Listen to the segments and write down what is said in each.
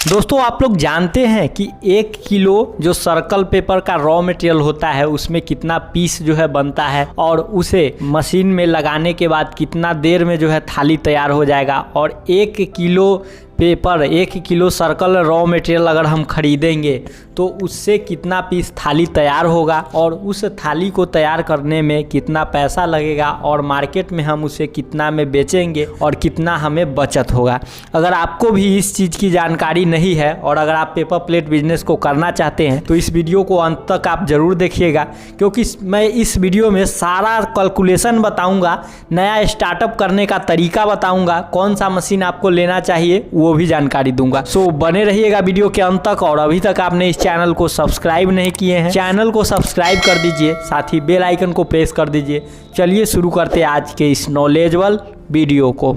दोस्तों आप लोग जानते हैं कि 1 किलो जो सर्कल पेपर का रॉ मटेरियल होता है उसमें कितना पीस जो है बनता है और उसे मशीन में लगाने के बाद कितना देर में जो है थाली तैयार हो जाएगा। और 1 kilo paper 1 kilo circle raw material अगर हम खरीदेंगे तो उससे कितना पीस थाली तैयार होगा और उस थाली को तैयार करने में कितना पैसा लगेगा और मार्केट में हम उसे कितना में बेचेंगे और कितना हमें बचत होगा। अगर आपको भी इस चीज़ की जानकारी नहीं है और अगर आप पेपर प्लेट बिजनेस को करना चाहते हैं तो इस वीडियो को अंत तक आप ज़रूर देखिएगा, क्योंकि मैं इस वीडियो में सारा कैलकुलेशन बताऊँगा, नया स्टार्टअप करने का तरीका बताऊँगा, कौन सा मशीन आपको लेना चाहिए वो भी जानकारी दूंगा। सो बने रहिएगा वीडियो के अंत तक। और अभी तक आपने इस चैनल को सब्सक्राइब नहीं किए हैं, चैनल को सब्सक्राइब कर दीजिए, साथ ही बेल आइकन को प्रेस कर दीजिए। चलिए शुरू करते हैं आज के इस नॉलेजेबल वीडियो को।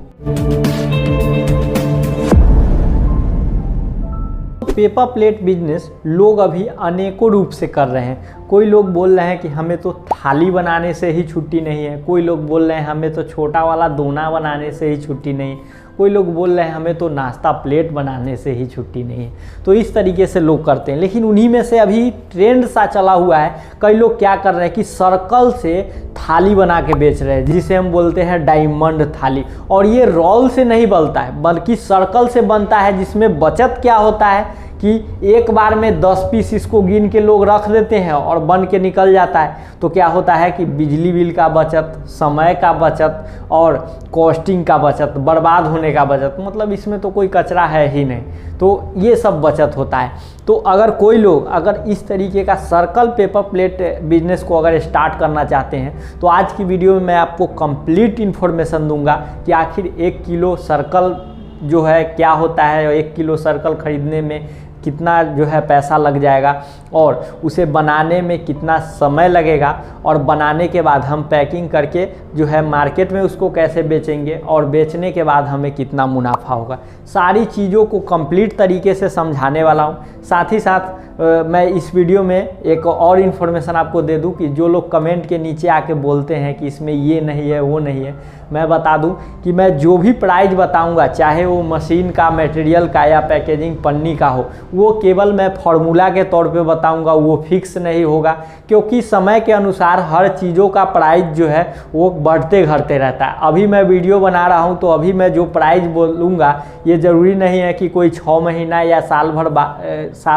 पेपर प्लेट बिजनेस लोग अभी अनेकों रूप से कर रहे हैं। कोई लोग बोल रहे हैं कि हमें तो थाली बनाने से ही छुट्टी नहीं है, कोई लोग बोल रहे हैं हमें तो छोटा वाला दोना बनाने से ही छुट्टी नहीं है, कोई लोग बोल रहे हैं हमें तो नाश्ता प्लेट बनाने से ही छुट्टी नहीं है। तो इस तरीके से लोग करते हैं, लेकिन उन्हीं में से अभी ट्रेंड सा चला हुआ है। कई लोग क्या कर रहे हैं कि सर्कल से थाली बना के बेच रहे हैं, जिसे हम बोलते हैं डायमंड थाली। और ये रोल से नहीं बनता है बल्कि सर्कल से बनता है, जिसमें बचत क्या होता है कि एक बार में 10 पीस इसको गिन के लोग रख देते हैं और बन के निकल जाता है। तो क्या होता है कि बिजली बिल का बचत, समय का बचत और कॉस्टिंग का बचत, बर्बाद होने का बचत, मतलब इसमें तो कोई कचरा है ही नहीं। तो ये सब बचत होता है। तो अगर कोई लोग अगर इस तरीके का सर्कल पेपर प्लेट बिजनेस को अगर स्टार्ट करना चाहते हैं तो आज की वीडियो में मैं आपको कंप्लीट इन्फॉर्मेशन दूंगा कि आखिर 1 किलो सर्कल जो है क्या होता है, 1 किलो सर्कल खरीदने में कितना जो है पैसा लग जाएगा और उसे बनाने में कितना समय लगेगा और बनाने के बाद हम पैकिंग करके जो है मार्केट में उसको कैसे बेचेंगे और बेचने के बाद हमें कितना मुनाफा होगा। सारी चीज़ों को कंप्लीट तरीके से समझाने वाला हूँ। साथ ही साथ मैं इस वीडियो में एक और इन्फॉर्मेशन आपको दे दूं कि जो लोग कमेंट के नीचे आके बोलते हैं कि इसमें ये नहीं है वो नहीं है, मैं बता दूं कि मैं जो भी प्राइस बताऊंगा, चाहे वो मशीन का, मटेरियल का या पैकेजिंग पन्नी का हो, वो केवल मैं फॉर्मूला के तौर पे बताऊंगा, वो फिक्स नहीं होगा। क्योंकि समय के अनुसार हर चीज़ों का प्राइस जो है वो बढ़ते घटते रहता है। अभी मैं वीडियो बना रहा हूँ तो अभी मैं जो प्राइस बोलूँगा ये ज़रूरी नहीं है कि कोई 6 महीना या साल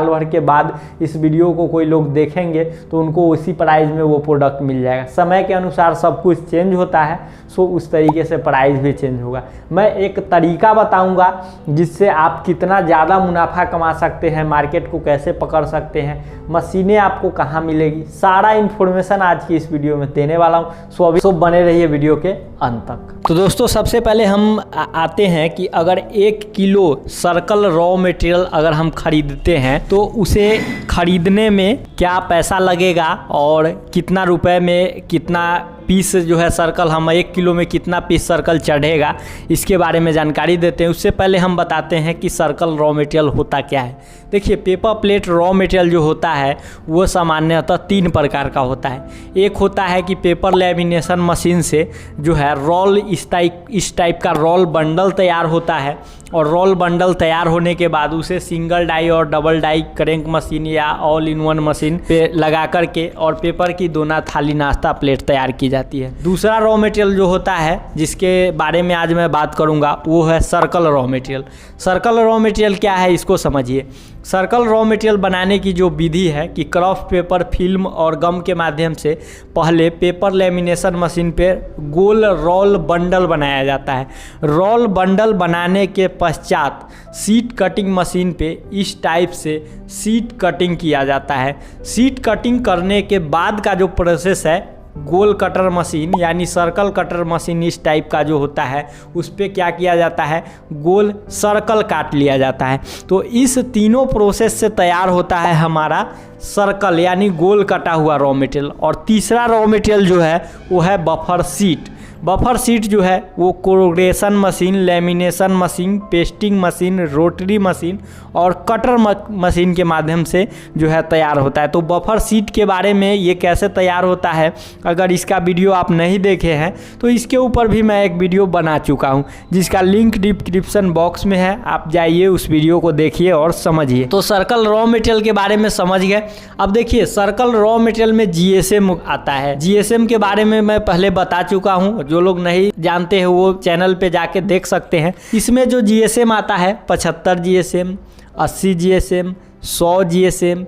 भर के बाद इस वीडियो को कोई लोग देखेंगे तो उनको उसी प्राइस में वो प्रोडक्ट मिल जाएगा। समय के अनुसार सब कुछ चेंज होता है, सो उस तरीके से प्राइस भी चेंज होगा। मैं एक तरीका बताऊंगा जिससे आप कितना ज़्यादा मुनाफा कमा सकते हैं, मार्केट को कैसे पकड़ सकते हैं, मशीनें आपको कहाँ मिलेगी, सारा इन्फॉर्मेशन आज की इस वीडियो में देने वाला हूँ। सो अभी बने रहिए वीडियो के अंत तक। तो दोस्तों सबसे पहले हम आते हैं कि अगर 1 किलो सर्कल रॉ मटेरियल अगर हम खरीदते हैं तो उसे खरीदने में क्या पैसा लगेगा और कितना रुपए में कितना पीस जो है सर्कल, हम 1 किलो में कितना पीस सर्कल चढ़ेगा, इसके बारे में जानकारी देते हैं। उससे पहले हम बताते हैं कि सर्कल रॉ मटेरियल होता क्या है। देखिए पेपर प्लेट रॉ मटेरियल जो होता है वो सामान्यतः 3 प्रकार का होता है। एक होता है कि पेपर लैमिनेशन मशीन से जो है रोल इस टाइप का रोल बंडल तैयार होता है और रोल बंडल तैयार होने के बाद उसे सिंगल डाई और डबल डाई क्रैंक मशीन या ऑल इन वन मशीन पे लगा करके और पेपर की दोना थाली नाश्ता प्लेट तैयार की जाती है। दूसरा रॉ मटेरियल जो होता है जिसके बारे में आज मैं बात करूंगा वो है circle raw material. Circle raw material क्या है इसको समझिए। सर्कल रॉ मटेरियल बनाने की जो विधि है कि क्राफ्ट पेपर, फिल्म और गम के माध्यम से पहले पेपर लेमिनेशन मशीन पे गोल रोल बंडल बनाया जाता है। रोल बंडल बनाने के पश्चात शीट कटिंग मशीन पे इस टाइप से शीट कटिंग किया जाता है। शीट कटिंग करने के बाद का जो प्रोसेस है गोल कटर मशीन यानी सर्कल कटर मशीन इस टाइप का जो होता है उस पर क्या किया जाता है, गोल सर्कल काट लिया जाता है। तो इस तीनों प्रोसेस से तैयार होता है हमारा सर्कल यानी गोल कटा हुआ रॉ मटेरियल। और तीसरा रॉ मटेरियल जो है वो है बफर शीट। बफर सीट जो है वो corrugation machine, lamination machine, pasting machine, rotary machine और कटर मशीन के माध्यम से जो है तैयार होता है। तो बफर सीट के बारे में ये कैसे तैयार होता है, अगर इसका वीडियो आप नहीं देखे हैं तो इसके ऊपर भी मैं एक वीडियो बना चुका हूँ, जिसका लिंक डिस्क्रिप्शन बॉक्स में है। आप जाइए उस वीडियो को देखिए और समझिए। तो सर्कल रॉ मटेरियल के बारे में समझ गए। अब देखिए सर्कल रॉ मटेरियल में जीएसएम आता है। जीएसएम के बारे में मैं पहले बता चुका हूँ, जो लोग नहीं जानते हैं वो चैनल पे जाके देख सकते हैं। इसमें जो जीएसएम आता है 75 जीएसएम, 80 जीएसएम, 100 जीएसएम,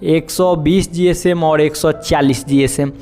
120 जीएसएम और 140 जीएसएम।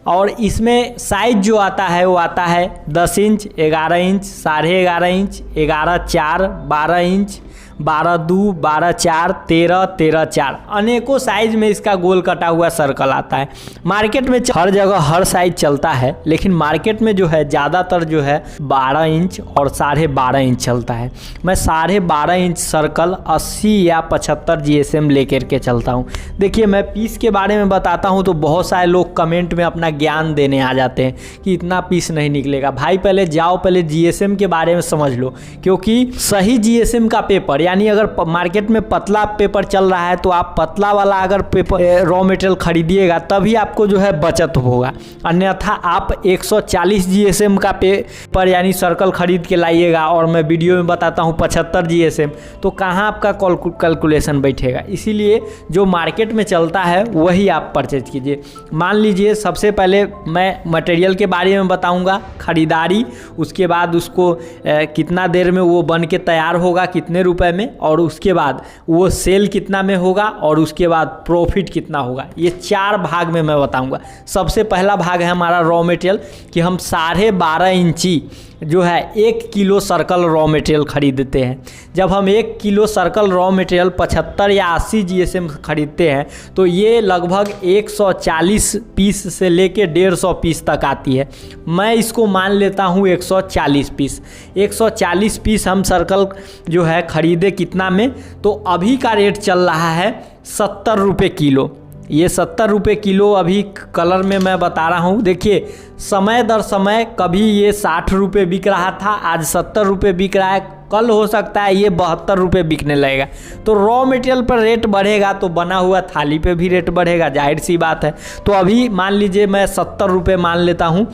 और इसमें साइज जो आता है वो आता है 10 इंच, 11 इंच, 11.5 इंच, 11.4, 12 इंच, 12.2, 12.4, 13, 13.4 अनेकों साइज में इसका गोल कटा हुआ सर्कल आता है। मार्केट में हर जगह हर साइज चलता है, लेकिन मार्केट में जो है ज़्यादातर जो है 12 इंच और 12.5 इंच चलता है। मैं 12.5 इंच सर्कल 80 या 75 जीएसएम लेकर के चलता हूँ। देखिए मैं पीस के बारे में बताता हूँ तो बहुत सारे लोग कमेंट में अपना ज्ञान देने आ जाते हैं कि इतना पीस नहीं निकलेगा। भाई पहले जाओ, पहले जीएसएम के बारे में समझ लो, क्योंकि सही जीएसएम का पेपर, यानी अगर मार्केट में पतला पेपर चल रहा है तो आप पतला वाला अगर पेपर रॉ मटेरियल खरीदिएगा तभी आपको जो है बचत होगा। अन्यथा आप 140 जीएसएम का पेपर यानी सर्कल खरीद के लाइएगा और मैं वीडियो में बताता हूँ 75 जीएसएम, तो कहाँ आपका कैलकुलेशन बैठेगा। इसीलिए जो मार्केट में चलता है वही आप परचेज कीजिए। मान लीजिए सबसे पहले मैं मटेरियल के बारे में बताऊँगा, खरीदारी, उसके बाद उसको कितना देर में वो बन के तैयार होगा, कितने रुपए में, और उसके बाद वो सेल कितना में होगा, और उसके बाद प्रॉफिट कितना होगा। ये 4 भाग में मैं बताऊंगा। सबसे पहला भाग है हमारा रॉ मटेरियल, कि हम 12.5 इंची जो है 1 किलो सर्कल रॉ मटेरियल खरीदते हैं। जब हम 1 किलो सर्कल रॉ मटेरियल 75 या 80 जीएसएम खरीदते हैं तो ये लगभग 140 पीस से लेके 150 पीस तक आती है। मैं इसको मान लेता हूँ 140 पीस। 140 पीस हम सर्कल जो है खरीदे कितना में, तो अभी का रेट चल रहा है 70 रुपये किलो। ये 70 रुपये किलो अभी कलर में मैं बता रहा हूँ। देखिए समय दर समय कभी ये 60 रुपये बिक रहा था, आज 70 रुपये बिक रहा है, कल हो सकता है ये 72 रुपये बिकने लगेगा। तो रॉ मटेरियल पर रेट बढ़ेगा तो बना हुआ थाली पे भी रेट बढ़ेगा, जाहिर सी बात है। तो अभी मान लीजिए मैं 70 रुपये मान लेता हूँ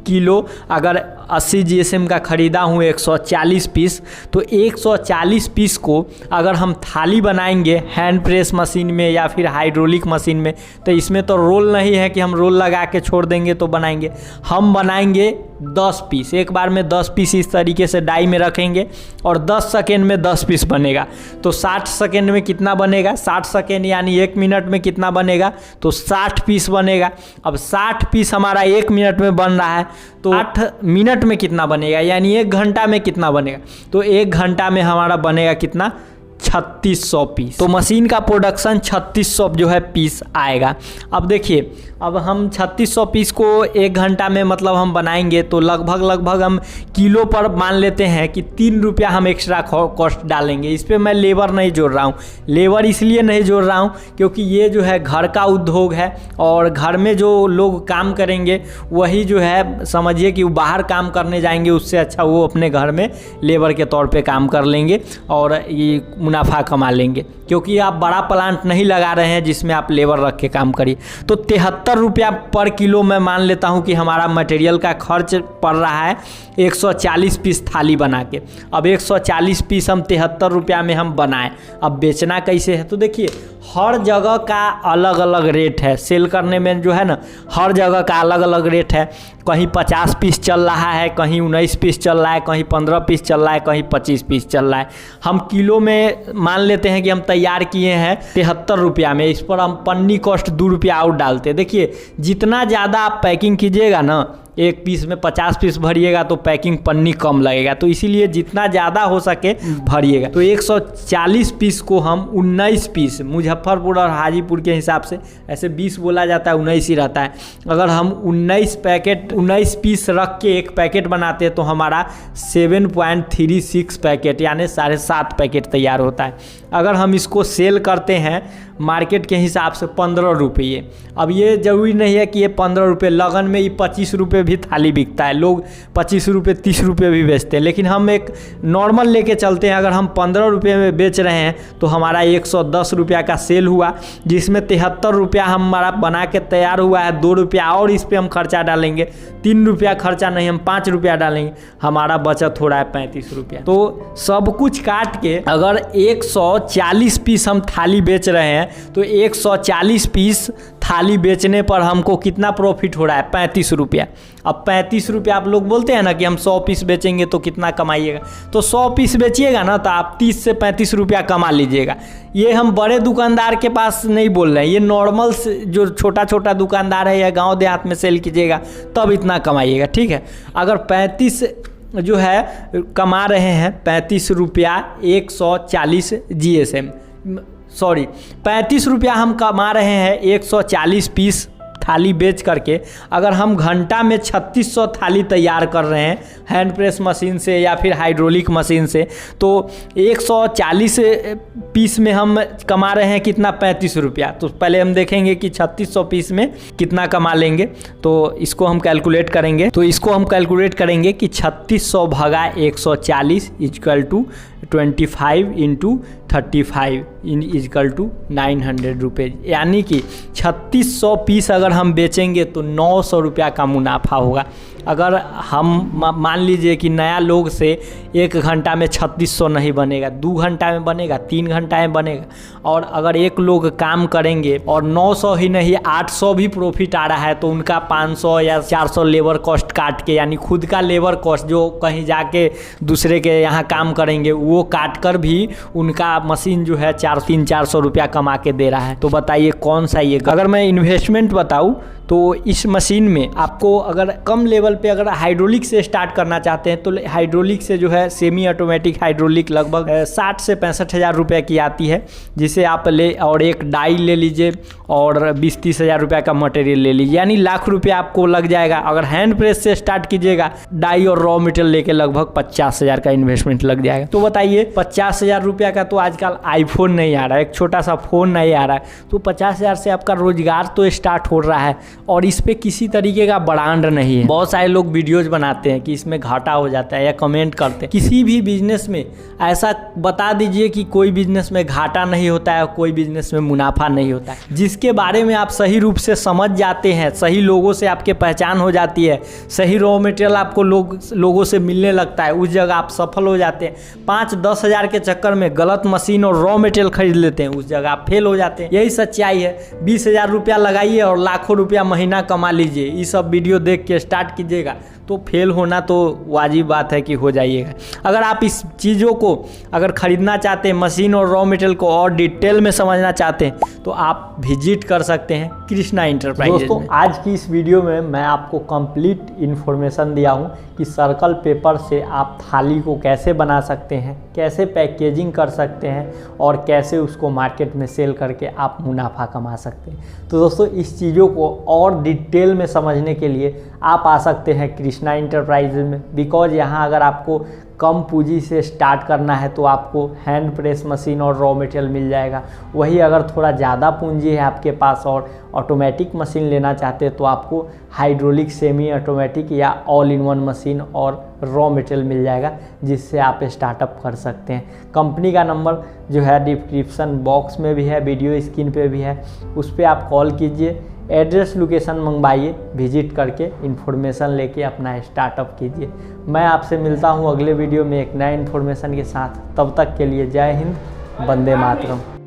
किलो। अगर 80 जीएसएम का ख़रीदा हूँ 140 पीस, तो 140 पीस को अगर हम थाली बनाएंगे हैंड प्रेस मशीन में या फिर हाइड्रोलिक मशीन में, तो इसमें तो रोल नहीं है कि हम रोल लगा के छोड़ देंगे तो बनाएंगे। हम बनाएंगे 10 पीस, एक बार में 10 पीस इस तरीके से डाई में रखेंगे और 10 सेकेंड में 10 पीस बनेगा। तो 60 सेकेंड में कितना बनेगा, 60 सेकेंड यानी 1 मिनट में कितना बनेगा, तो 60 पीस बनेगा। अब 60 पीस हमारा 1 मिनट में बन रहा है, तो 8 मिनट में कितना बनेगा, यानी 1 घंटा में कितना बनेगा, तो 1 घंटा में हमारा बनेगा कितना, 3600 पीस। तो मशीन का प्रोडक्शन 3600 जो है पीस आएगा। अब देखिए, अब हम 3600 पीस को 1 घंटा में मतलब हम बनाएंगे तो लगभग हम किलो पर मान लेते हैं कि 3 रुपया हम एक्स्ट्रा कॉस्ट डालेंगे। इस पर मैं लेबर नहीं जोड़ रहा हूँ। लेबर इसलिए नहीं जोड़ रहा हूँ क्योंकि ये जो है घर का उद्योग है और घर में जो लोग काम करेंगे वही जो है समझिए कि वो बाहर काम करने जाएंगे, उससे अच्छा वो अपने घर में लेबर के तौर पे काम कर लेंगे और ये मुनाफा कमा लेंगे, क्योंकि आप बड़ा प्लांट नहीं लगा रहे हैं जिसमें आप लेबर रख के काम करिए। तो 73 रुपया पर किलो मैं मान लेता हूं कि हमारा मटेरियल का खर्च पड़ रहा है 140 पीस थाली बना के। अब 140 पीस हम 73 रुपया में हम बनाएं, अब बेचना कैसे है, तो देखिए हर जगह का अलग अलग रेट है। सेल करने में जो है ना, हर जगह का अलग अलग रेट है। कहीं 50 पीस चल रहा है, कहीं 19 पीस चल रहा है, कहीं 15 पीस चल रहा है, कहीं 25 पीस चल रहा है। हम किलो में मान लेते हैं कि हम तैयार किए हैं 73 रुपया में, इस पर हम पन्नी कॉस्ट 2 रुपया और डालते हैं। देखिए जितना ज़्यादा आप पैकिंग कीजिएगा ना, एक पीस में 50 पीस भरिएगा तो पैकिंग पन्नी कम लगेगा, तो इसीलिए जितना ज़्यादा हो सके भरिएगा। तो 140 पीस को हम 19 पीस, मुजफ्फरपुर और हाजीपुर के हिसाब से ऐसे 20 बोला जाता है, 19 ही रहता है। अगर हम 19 पीस रख के एक पैकेट बनाते हैं तो हमारा 7.36 पैकेट यानी 7.5 पैकेट तैयार होता है। अगर हम इसको सेल करते हैं मार्केट के हिसाब से 15 रुपये। अब ये ज़रूरी नहीं है कि ये 15 रुपये, लगन में ये 25 रुपये भी थाली बिकता है, लोग 25 रुपये 30 रुपये भी बेचते हैं, लेकिन हम एक नॉर्मल लेके चलते हैं। अगर हम 15 रुपये में बेच रहे हैं तो हमारा 110 रुपया का सेल हुआ, जिसमें 73 रुपया हमारा बना के तैयार हुआ है। 2 रुपया और इस पर हम खर्चा डालेंगे, 3 रुपया खर्चा नहीं, हम 5 रुपया डालेंगे, हमारा बचत हो रहा है 35 रुपया। तो सब कुछ काट के अगर 140 पीस हम थाली बेच रहे हैं तो 140 पीस थाली बेचने पर हमको कितना प्रॉफिट हो रहा है? 35 रुपया। अब 35 रुपया, आप लोग बोलते हैं ना कि हम 100 पीस बेचेंगे तो कितना कमाइएगा, तो 100 पीस बेचिएगा ना तो आप 30 से 35 रुपया कमा लीजिएगा। ये हम बड़े दुकानदार के पास नहीं बोल रहे हैं, ये नॉर्मल जो छोटा छोटा दुकानदार है या गांव देहात में सेल कीजिएगा तब इतना कमाइएगा, ठीक है। अगर 35 जो है कमा रहे हैं, 35 रुपया 140 GSM, सॉरी 35 रुपया हम कमा रहे हैं 140 पीस थाली बेच करके। अगर हम घंटा में 3600 थाली तैयार कर रहे हैं हैंड प्रेस मशीन से या फिर हाइड्रोलिक मशीन से, तो 140 पीस में हम कमा रहे हैं कितना? 35 रुपया। तो पहले हम देखेंगे कि 3600 पीस में कितना कमा लेंगे, तो इसको हम कैलकुलेट करेंगे। तो इसको हम कैलकुलेट करेंगे कि 3600 भागा 140 equal to 25 into 35 equal to 900 रुपये, यानी कि 3600 पीस अगर हम बेचेंगे तो 900 रुपया का मुनाफा होगा। अगर हम मान लीजिए कि नया लोग से 1 घंटा में 3600 नहीं बनेगा, 2 घंटा में बनेगा, 3 घंटा में बनेगा, और अगर एक लोग काम करेंगे और 900 ही नहीं 800 भी प्रॉफिट आ रहा है तो उनका 500 या 400 लेबर कॉस्ट काट के, यानी खुद का लेबर कॉस्ट जो कहीं जाके दूसरे के यहाँ काम करेंगे वो काट कर भी उनका मशीन जो है 300-400 रुपया कमा के दे रहा है। तो बताइए कौन सा ये? अगर मैं इन्वेस्टमेंट बताऊँ तो इस मशीन में आपको अगर कम लेवल पे अगर हाइड्रोलिक से स्टार्ट करना चाहते हैं तो हाइड्रोलिक से जो है सेमी ऑटोमेटिक हाइड्रोलिक लगभग 60 से 65 हज़ार रुपये की आती है, जिसे आप ले और एक डाई ले लीजिए और 20-30 हज़ार रुपये का मटेरियल ले लीजिए, यानी लाख रुपया आपको लग जाएगा। अगर हैंड प्रेस से स्टार्ट कीजिएगा डाई और रॉ मटेरियल लेके लगभग 50 हज़ार का इन्वेस्टमेंट लग जाएगा। तो बताइए 50 हज़ार रुपया का तो आजकल आईफोन नहीं आ रहा है, एक छोटा सा फ़ोन नहीं आ रहा है, तो 50 हज़ार से आपका रोजगार तो स्टार्ट हो रहा है और इस पे किसी तरीके का ब्रांड नहीं है। बहुत सारे लोग वीडियोज बनाते हैं कि इसमें घाटा हो जाता है या कमेंट करते हैं। किसी भी बिजनेस में ऐसा बता दीजिए कि कोई बिजनेस में घाटा नहीं होता है और कोई बिजनेस में मुनाफा नहीं होता है। जिसके बारे में आप सही रूप से समझ जाते हैं, सही लोगों से आपके पहचान हो जाती है, सही रॉ मटेरियल आपको लोगों से मिलने लगता है, उस जगह आप सफल हो जाते हैं। 5-10 हज़ार के चक्कर में गलत मशीन और रॉ मटेरियल खरीद लेते हैं, उस जगह आप फेल हो जाते हैं। यही सच्चाई है। 20 हज़ार रुपया लगाइए और लाखों रुपया महीना कमा लीजिए। ये सब वीडियो देख के स्टार्ट कीजिएगा तो फेल होना तो वाजिब बात है कि हो जाइएगा। अगर आप इस चीज़ों को अगर ख़रीदना चाहते हैं, मशीन और रॉ मटेरियल को और डिटेल में समझना चाहते हैं तो आप विजिट कर सकते हैं कृष्णा इंटरप्राइजेज में। दोस्तों आज की इस वीडियो में मैं आपको कंप्लीट इन्फॉर्मेशन दिया हूँ कि सर्कल पेपर से आप थाली को कैसे बना सकते हैं, कैसे पैकेजिंग कर सकते हैं और कैसे उसको मार्केट में सेल करके आप मुनाफा कमा सकते हैं। तो दोस्तों इस चीज़ों को और डिटेल में समझने के लिए आप आ सकते हैं कृष्णा इंटरप्राइजेज में, बिकॉज यहाँ अगर आपको कम पूंजी से स्टार्ट करना है तो आपको हैंड प्रेस मशीन और रॉ मटेरियल मिल जाएगा। वही अगर थोड़ा ज़्यादा पूंजी है आपके पास और ऑटोमेटिक मशीन लेना चाहते हैं तो आपको हाइड्रोलिक, सेमी ऑटोमेटिक या ऑल इन वन मशीन और रॉ मटेरियल मिल जाएगा, जिससे आप स्टार्टअप कर सकते हैं। कंपनी का नंबर जो है डिस्क्रिप्शन बॉक्स में भी है, वीडियो स्क्रीन पे भी है, उस पर आप कॉल कीजिए, एड्रेस लोकेशन मंगवाइए, विजिट करके इन्फॉर्मेशन लेके अपना स्टार्टअप कीजिए। मैं आपसे मिलता हूँ अगले वीडियो में एक नया इन्फॉर्मेशन के साथ। तब तक के लिए जय हिंद, वंदे मातरम।